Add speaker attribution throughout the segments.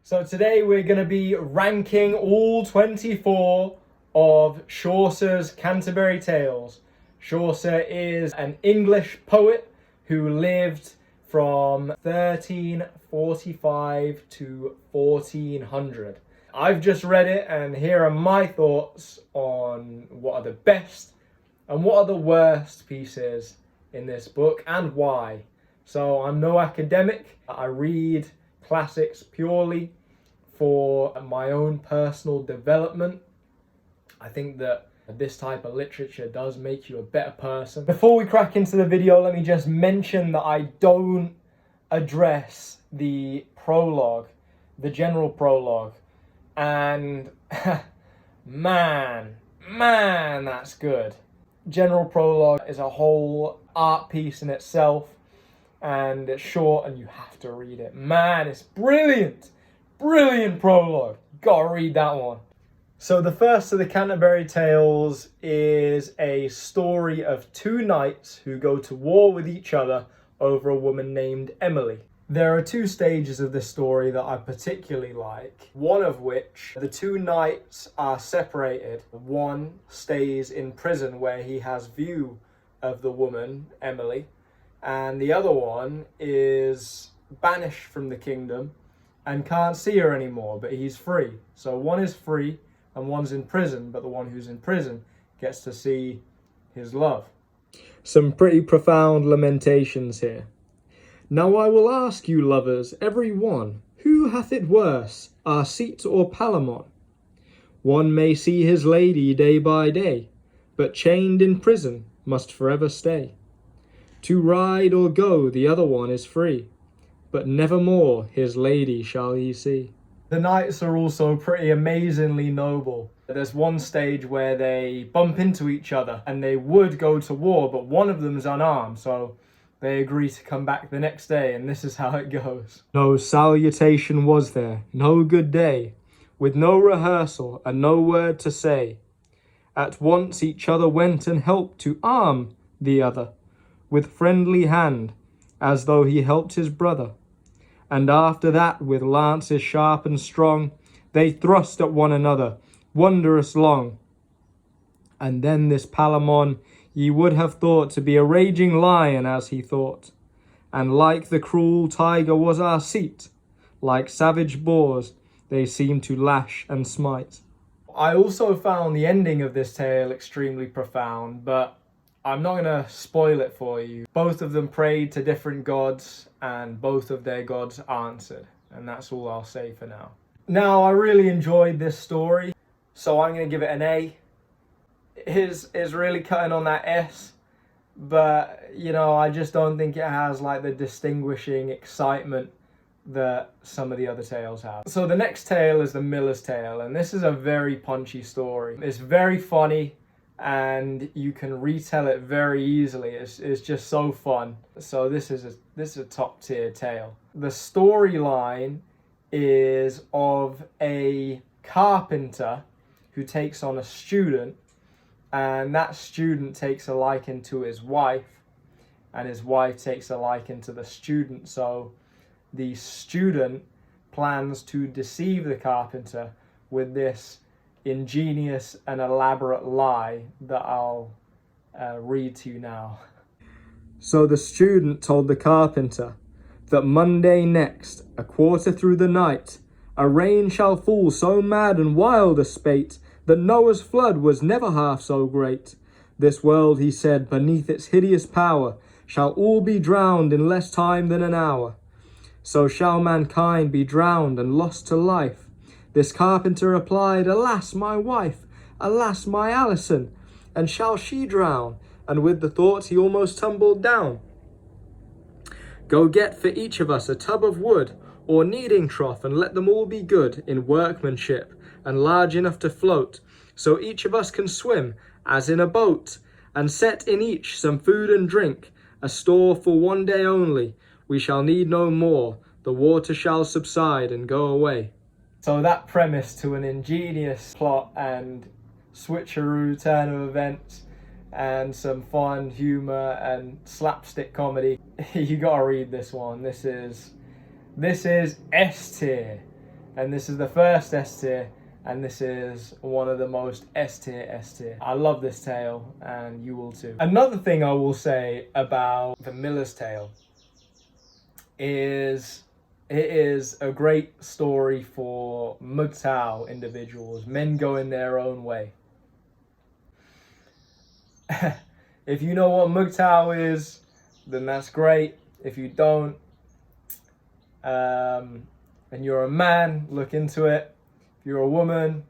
Speaker 1: So today we're going to be ranking all 24 of Chaucer's Canterbury Tales. Chaucer is an English poet who lived from 1345 to 1400. I've just read it and here are my thoughts on what are the best and what are the worst pieces in this book and why. So I'm no academic. I read classics purely for my own personal development. I think that this type of literature does make you a better person. Before we crack into the video, let me just mention that I don't address the prologue, the general prologue, and man, that's good. General prologue is a whole art piece in itself, and it's short and you have to read it. Man, it's brilliant. Brilliant prologue. Gotta read that one. So the first of the Canterbury Tales is a story of two knights who go to war with each other over a woman named Emily. There are two stages of this story that I particularly like, one of which the two knights are separated. One stays in prison where he has view of the woman, Emily, and the other one is banished from the kingdom and can't see her anymore, but he's free. So one is free and one's in prison, but the one who's in prison gets to see his love. Some pretty profound lamentations here. Now I will ask you, lovers, every one, who hath it worse, Arcite or Palamon? One may see his lady day by day, but chained in prison must forever stay. To ride or go the other one is free, but nevermore his lady shall he see. The knights are also pretty amazingly noble. There's one stage where they bump into each other and they would go to war, but one of them's unarmed, so they agree to come back the next day, and this is how it goes. No salutation was there, no good day, with no rehearsal and no word to say. At once each other went and helped to arm the other, with friendly hand, as though he helped his brother. And after that, with lances sharp and strong, they thrust at one another, wondrous long. And then this Palamon ye would have thought to be a raging lion as he thought, and like the cruel tiger was Arcite, like savage boars they seemed to lash and smite. I also found the ending of this tale extremely profound, but I'm not going to spoil it for you. Both of them prayed to different gods, and both of their gods answered. And that's all I'll say for now. Now, I really enjoyed this story, so I'm going to give it an A. His is really cutting on that S, but, you know, I just don't think it has, like, the distinguishing excitement that some of the other tales have. So the next tale is the Miller's Tale, and this is a very punchy story. It's very funny, and you can retell it very easily. It's just so fun. So this is a top tier tale. The storyline is of a carpenter who takes on a student, and that student takes a liking to his wife, and his wife takes a liking to the student. So the student plans to deceive the carpenter with this ingenious and elaborate lie that I'll read to you now. So the student told the carpenter that Monday next, a quarter through the night, a rain shall fall so mad and wild a spate that Noah's flood was never half so great. This world, he said, beneath its hideous power, shall all be drowned in less time than an hour. So shall mankind be drowned and lost to life. This carpenter replied, Alas, my wife, alas, my Alison, and shall she drown? And with the thought he almost tumbled down. Go get for each of us a tub of wood, or kneading trough, and let them all be good in workmanship, and large enough to float, so each of us can swim, as in a boat, and set in each some food and drink, a store for one day only. We shall need no more, the water shall subside and go away. So that premise to an ingenious plot and switcheroo turn of events and some fun humor and slapstick comedy, you gotta read this one. This is S tier. and this is the first S tier, and this is one of the most S tier. I love this tale, and you will too. Another thing I will say about The Miller's Tale is it is a great story for MGTOW individuals, men going their own way. If you know what MGTOW is, then that's great. If you don't, and you're a man, look into it. If you're a woman,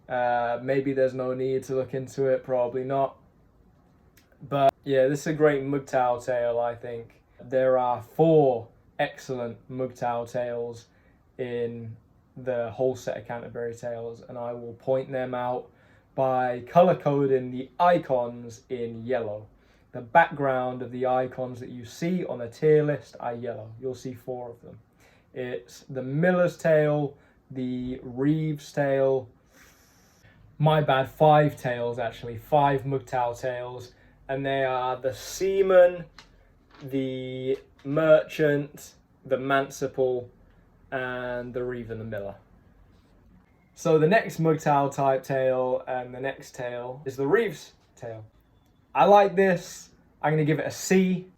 Speaker 1: maybe there's no need to look into it, probably not. But yeah, this is a great MGTOW tale, I think. There are 4 excellent MGTOW tales in the whole set of Canterbury Tales, and I will point them out by color coding the icons in yellow. The background of the icons that you see on a tier list are yellow. You'll see 4 of them. It's the Miller's Tale, the Reeves Tale, 5 tales actually, 5 MGTOW tales, and they are the Seaman, the Merchant, the Manciple, and the Reeve and the Miller. So the next MGTOW type tale and the next tale is the Reeves Tale. I like this. I'm going to give it a C.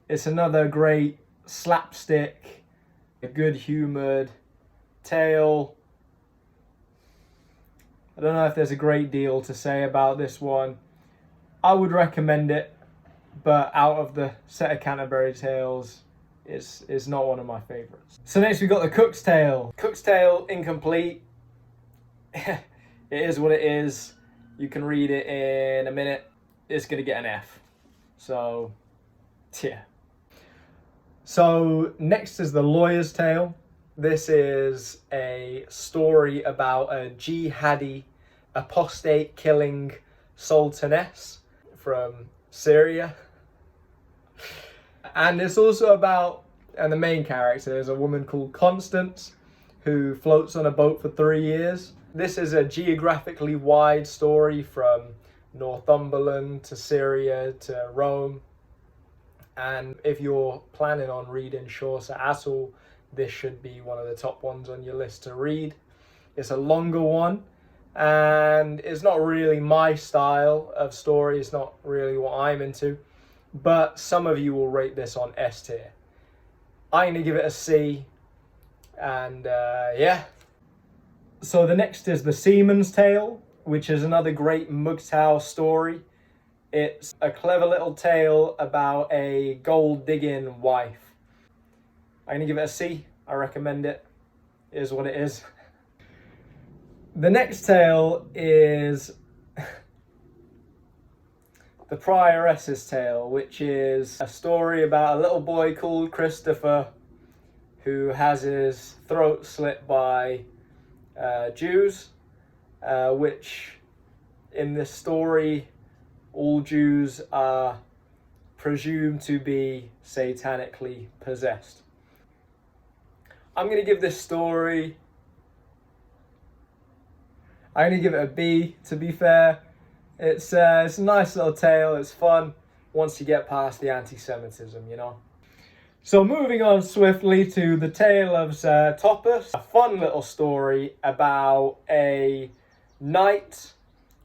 Speaker 1: It's another great slapstick, a good-humoured tale. I don't know if there's a great deal to say about this one. I would recommend it, but out of the set of Canterbury Tales, it's not one of my favourites. So next we've got the Cook's Tale. Cook's Tale, incomplete. It is what it is. You can read it in a minute. It's going to get an F. So, yeah. So next is the Lawyer's Tale. This is a story about a jihadi, apostate killing sultaness from Syria. And it's also about, and the main character is a woman called Constance who floats on a boat for 3 years. This is a geographically wide story from Northumberland to Syria to Rome. And if you're planning on reading Chaucer at all, this should be one of the top ones on your list to read. It's a longer one, and it's not really my style of story. It's not really what I'm into. But some of you will rate this on S tier. I'm going to give it a C. And yeah. So the next is the Seamans Tale, which is another great MGTOW story. It's a clever little tale about a gold digging wife. I'm going to give it a C. I recommend it. It is what it is. The next tale is the Prioresses Tale, which is a story about a little boy called Christopher who has his throat slit by Jews, which in this story, all Jews are presumed to be satanically possessed. I'm going to give this story, I'm going to give it a B, to be fair. It's a nice little tale, it's fun, once you get past the anti-Semitism, you know. So moving on swiftly to the Tale of Sir Thopas, a fun little story about a knight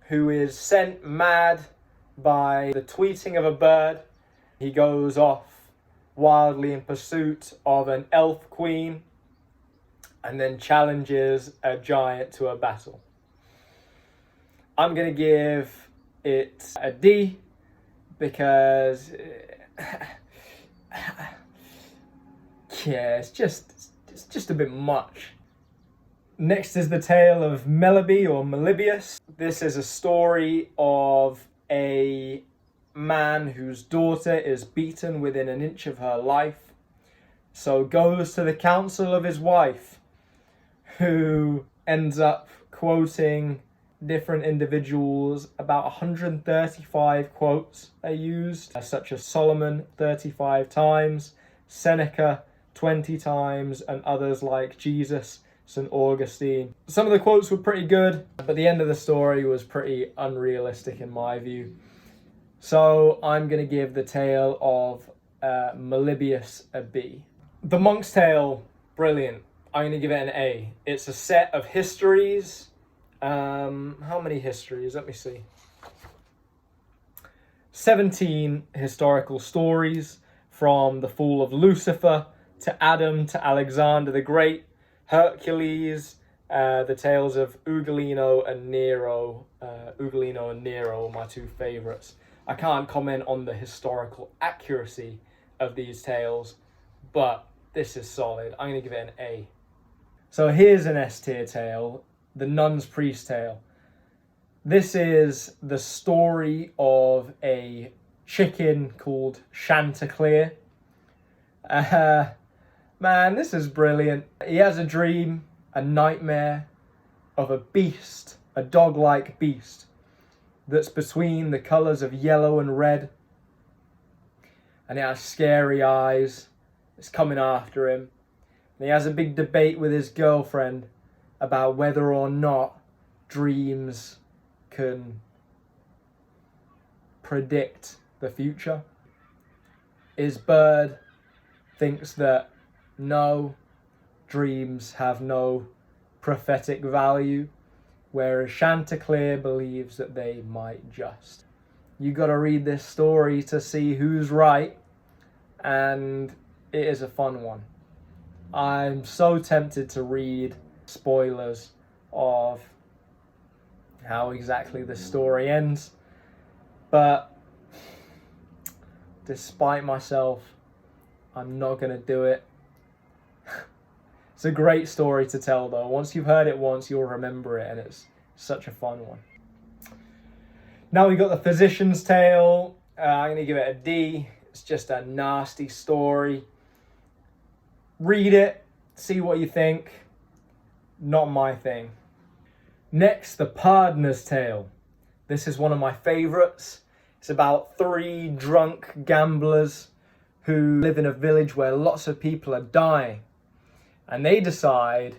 Speaker 1: who is sent mad by the tweeting of a bird. He goes off wildly in pursuit of an elf queen and then challenges a giant to a battle. I'm going to give it a D because yeah, it's just a bit much. Next is the Tale of Melibius or Melibius. This is a story of a man whose daughter is beaten within an inch of her life. So goes to the counsel of his wife, who ends up quoting different individuals. About 135 quotes are used, such as Solomon 35 times, Seneca 20 times, and others like Jesus, St. Augustine. Some of the quotes were pretty good, but the end of the story was pretty unrealistic in my view. So I'm going to give the Tale of Melibius a B. The Monk's Tale, brilliant. I'm going to give it an A. It's a set of histories. How many histories? Let me see. 17 historical stories, from the fall of Lucifer to Adam to Alexander the Great, Hercules, the tales of Ugolino and Nero. Ugolino and Nero are my two favourites. I can't comment on the historical accuracy of these tales, but this is solid. I'm going to give it an A. So here's an S tier tale, the Nuns Tale. This is the story of a chicken called Chanticleer. Man, this is brilliant. He has a dream, a nightmare of a beast, a dog-like beast, that's between the colours of yellow and red. And it has scary eyes. It's coming after him. And he has a big debate with his girlfriend about whether or not dreams can predict the future. His bird thinks that no, dreams have no prophetic value, whereas Chanticleer believes that they might just. You got to read this story to see who's right, and it is a fun one. I'm so tempted to read spoilers of how exactly the story ends, but despite myself, I'm not going to do it. It's a great story to tell though. Once you've heard it once, you'll remember it, and it's such a fun one. Now we got the Physician's Tale. I'm going to give it a D. It's just a nasty story. Read it, see what you think. Not my thing. Next, the Pardoner's Tale. This is one of my favourites. It's about 3 drunk gamblers who live in a village where lots of people are dying. And they decide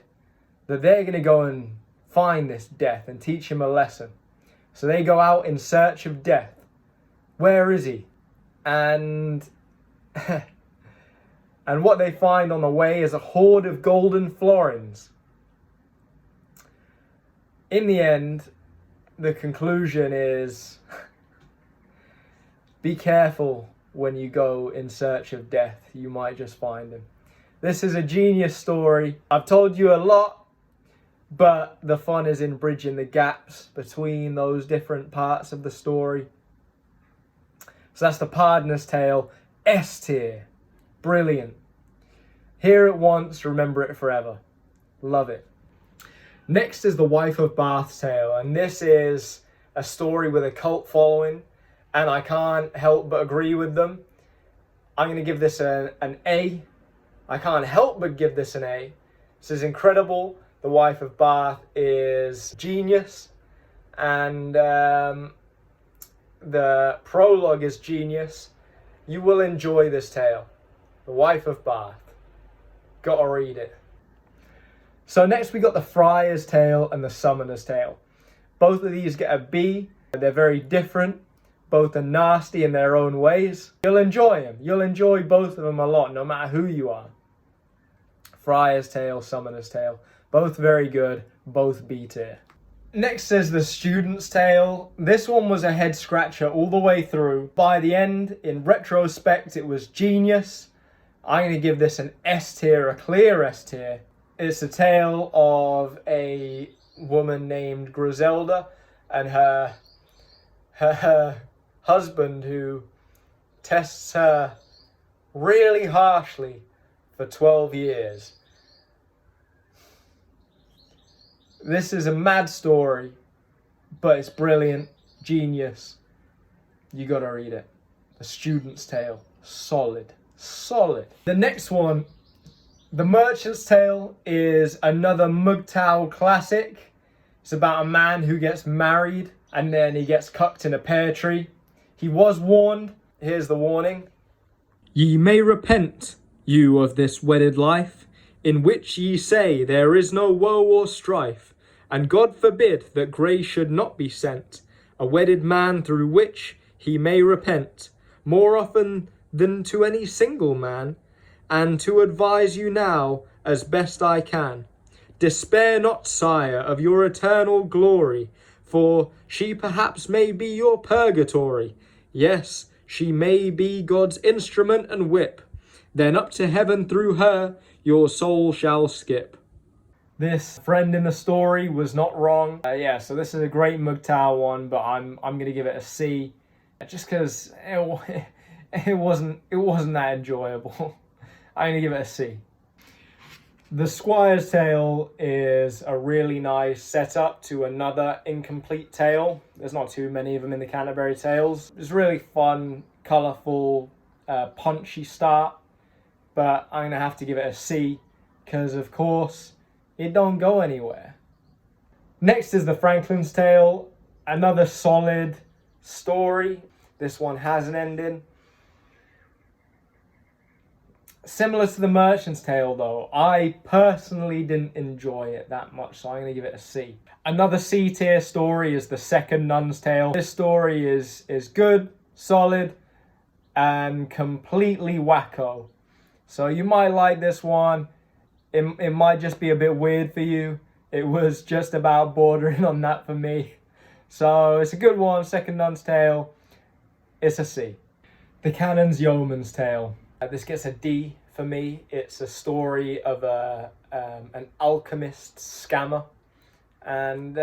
Speaker 1: that they're going to go and find this death and teach him a lesson. So they go out in search of death. Where is he? And and what they find on the way is a hoard of golden florins. In the end, the conclusion is be careful when you go in search of death. You might just find him. This is a genius story. I've told you a lot, but the fun is in bridging the gaps between those different parts of the story. So that's the Pardoner's Tale, S tier. Brilliant. Hear it once, remember it forever. Love it. Next is the Wife of Bath's Tale, and this is a story with a cult following, and I can't help but agree with them. I'm going to give this an A. I can't help but give this an A. This is incredible. The Wife of Bath is genius, and the prologue is genius. You will enjoy this tale. The Wife of Bath. Gotta read it. So next we got the Friars Tale and the Summoner's Tale. Both of these get a B. They're very different. Both are nasty in their own ways. You'll enjoy them. You'll enjoy both of them a lot, no matter who you are. Friars Tale, Summoner's Tale. Both very good. Both B tier. Next is the Student's Tale. This one was a head scratcher all the way through. By the end, in retrospect, it was genius. I'm going to give this an S tier, a clear S tier. It's a tale of a woman named Griselda and her husband who tests her really harshly for 12 years. This is a mad story, but it's brilliant, genius. You gotta read it. The Student's Tale, solid, solid. The next one, The Merchant's Tale, is another MGTOW classic. It's about a man who gets married and then he gets cucked in a pear tree. He was warned. Here's the warning. Ye may repent, you of this wedded life, in which ye say there is no woe or strife, and God forbid that grace should not be sent, a wedded man through which he may repent, more often than to any single man, and to advise you now as best I can. Despair not, sire, of your eternal glory, for she perhaps may be your purgatory. Yes, she may be God's instrument and whip. Then up to heaven through her your soul shall skip. This friend in the story was not wrong. Yeah, so this is a great MGTOW one, but I'm gonna give it a C, just because it wasn't that enjoyable. I'm gonna give it a C. The Squires Tale is a really nice setup to another incomplete tale. There's not too many of them in the Canterbury Tales. It's really fun, colourful, punchy start, but I'm gonna have to give it a C because, of course, it don't go anywhere. Next is the Franklin's Tale, another solid story. This one has an ending. Similar to the Merchant's Tale though, I personally didn't enjoy it that much, so I'm going to give it a C. Another C tier story is the second Nuns Tale. This story is good, solid, and completely wacko. So you might like this one. It might just be a bit weird for you. It was just about bordering on that for me. So it's a good one, second Nuns Tale. It's a C. The Canon's Yeoman's Tale. This gets a D for me. It's a story of an alchemist scammer, and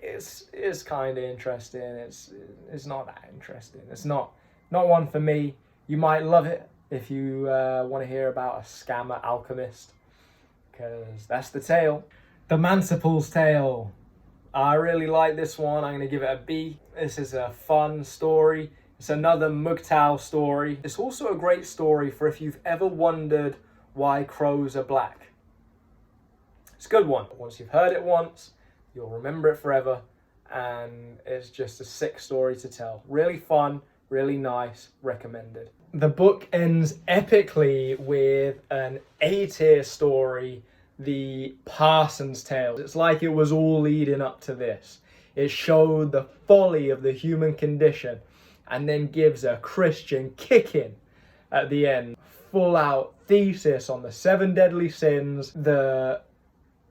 Speaker 1: it's kind of interesting. It's not that interesting. It's not one for me. You might love it if you want to hear about a scammer alchemist, because that's the tale. The Manciples Tale. I really like this one. I'm going to give it a B. This is a fun story. It's another MGTOW story. It's also a great story for if you've ever wondered why crows are black. It's a good one. Once you've heard it once, you'll remember it forever, and it's just a sick story to tell. Really fun, really nice, recommended. The book ends epically with an A-tier story, the Parsons Tale. It's like it was all leading up to this. It showed the folly of the human condition, and then gives a Christian kicking at the end. Full out thesis on the 7 deadly sins, the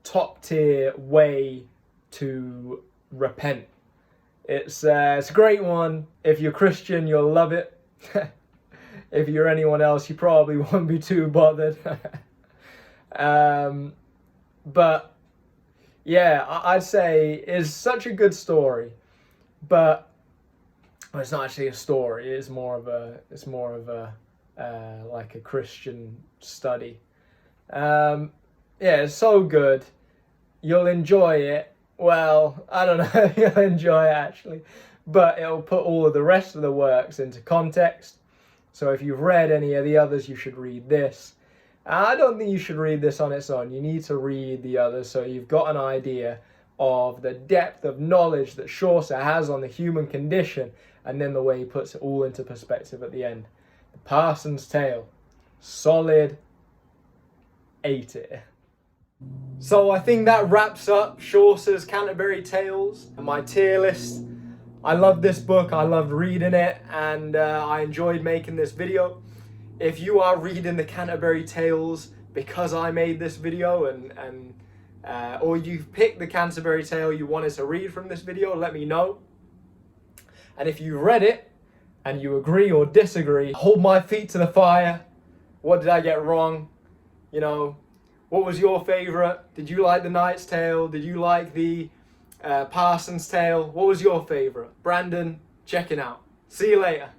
Speaker 1: top tier way to repent. It's a great one. If you're Christian, you'll love it. If you're anyone else, you probably won't be too bothered. But yeah, I'd say it's such a good story, but it's not actually a story. It's more of a like a Christian study. Yeah, it's so good. You'll enjoy it. Well, I don't know if you'll enjoy it actually, but it'll put all of the rest of the works into context. So if you've read any of the others, you should read this. I don't think you should read this on its own. You need to read the others so you've got an idea of the depth of knowledge that Chaucer has on the human condition, and then the way he puts it all into perspective at the end. The Parsons Tale. Solid A tier. So I think that wraps up Chaucer's Canterbury Tales and my tier list. I love this book, I loved reading it, and I enjoyed making this video. If you are reading the Canterbury Tales because I made this video, or you've picked the Canterbury Tale you wanted to read from this video, let me know. And if you read it and you agree or disagree, hold my feet to the fire. What did I get wrong? You know, what was your favourite? Did you like the Knight's Tale? Did you like the Parsons Tale? What was your favourite? Brandon, checking out. See you later.